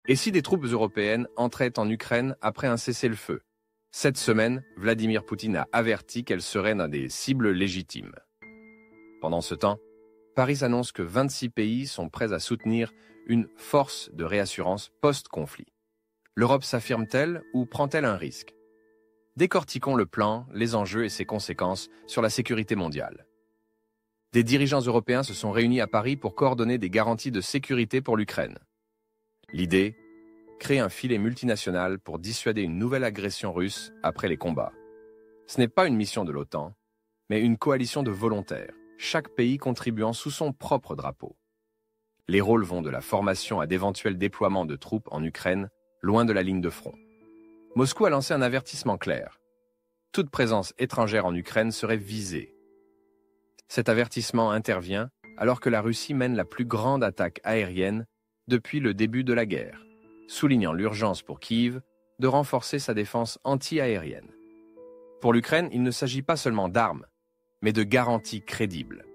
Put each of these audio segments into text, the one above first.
Et si des troupes européennes entraient en Ukraine après un cessez-le-feu? Cette semaine, Vladimir Poutine a averti qu'elles seraient dans des cibles légitimes. Pendant ce temps, Paris annonce que 26 pays sont prêts à soutenir une force de réassurance post-conflit. L'Europe s'affirme-t-elle ou prend-elle un risque? Décortiquons le plan, les enjeux et ses conséquences sur la sécurité mondiale. Des dirigeants européens se sont réunis à Paris pour coordonner des garanties de sécurité pour l'Ukraine. L'idée? Créer un filet multinational pour dissuader une nouvelle agression russe après les combats. Ce n'est pas une mission de l'OTAN, mais une coalition de volontaires, chaque pays contribuant sous son propre drapeau. Les rôles vont de la formation à d'éventuels déploiements de troupes en Ukraine, loin de la ligne de front. Moscou a lancé un avertissement clair. Toute présence étrangère en Ukraine serait visée. Cet avertissement intervient alors que la Russie mène la plus grande attaque aérienne depuis le début de la guerre, soulignant l'urgence pour Kiev de renforcer sa défense anti-aérienne. Pour l'Ukraine, il ne s'agit pas seulement d'armes, mais de garanties crédibles.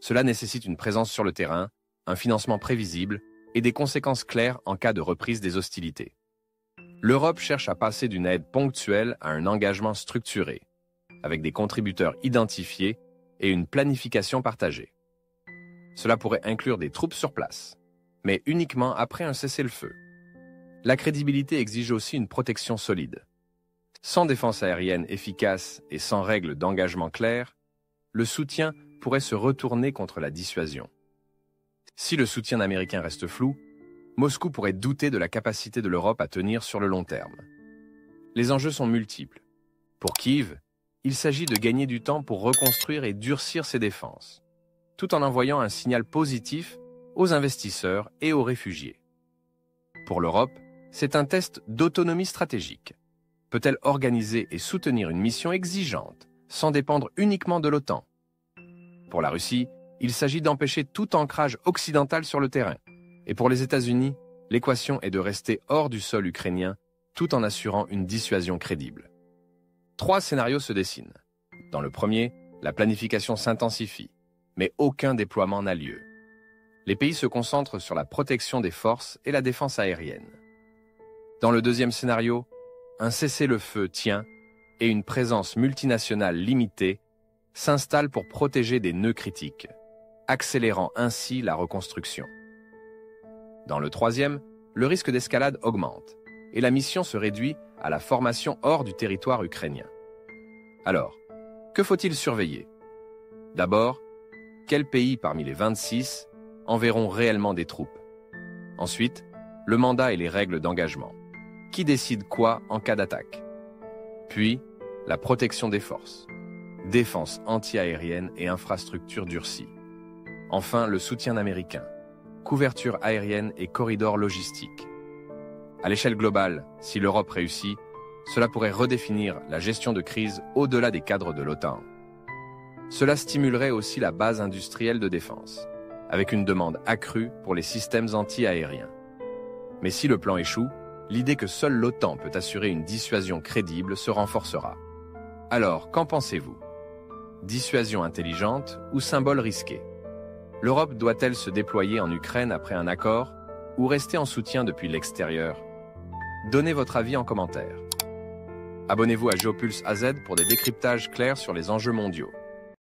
Cela nécessite une présence sur le terrain, un financement prévisible et des conséquences claires en cas de reprise des hostilités. L'Europe cherche à passer d'une aide ponctuelle à un engagement structuré, avec des contributeurs identifiés et une planification partagée. Cela pourrait inclure des troupes sur place, mais uniquement après un cessez-le-feu. La crédibilité exige aussi une protection solide. Sans défense aérienne efficace et sans règles d'engagement claires, le soutien pourrait se retourner contre la dissuasion. Si le soutien américain reste flou, Moscou pourrait douter de la capacité de l'Europe à tenir sur le long terme. Les enjeux sont multiples. Pour Kiev, il s'agit de gagner du temps pour reconstruire et durcir ses défenses, tout en envoyant un signal positif aux investisseurs et aux réfugiés. Pour l'Europe, c'est un test d'autonomie stratégique. Peut-elle organiser et soutenir une mission exigeante, sans dépendre uniquement de l'OTAN? Pour la Russie, il s'agit d'empêcher tout ancrage occidental sur le terrain. Et pour les États-Unis, l'équation est de rester hors du sol ukrainien tout en assurant une dissuasion crédible. 3 scénarios se dessinent. Dans le premier, la planification s'intensifie, mais aucun déploiement n'a lieu. Les pays se concentrent sur la protection des forces et la défense aérienne. Dans le deuxième scénario, un cessez-le-feu tient et une présence multinationale limitée s'installe pour protéger des nœuds critiques, accélérant ainsi la reconstruction. Dans le troisième, le risque d'escalade augmente et la mission se réduit à la formation hors du territoire ukrainien. Alors, que faut-il surveiller? D'abord, quels pays parmi les 26 enverront réellement des troupes? Ensuite, le mandat et les règles d'engagement. Qui décide quoi en cas d'attaque? Puis, la protection des forces, défense anti-aérienne et infrastructures durcies. Enfin, le soutien américain, couverture aérienne et corridors logistiques. À l'échelle globale, si l'Europe réussit, cela pourrait redéfinir la gestion de crise au-delà des cadres de l'OTAN. Cela stimulerait aussi la base industrielle de défense, avec une demande accrue pour les systèmes anti-aériens. Mais si le plan échoue, l'idée que seule l'OTAN peut assurer une dissuasion crédible se renforcera. Alors, qu'en pensez-vous? Dissuasion intelligente ou symbole risqué? L'Europe doit-elle se déployer en Ukraine après un accord ou rester en soutien depuis l'extérieur? Donnez votre avis en commentaire. Abonnez-vous à Géopulse AZ pour des décryptages clairs sur les enjeux mondiaux.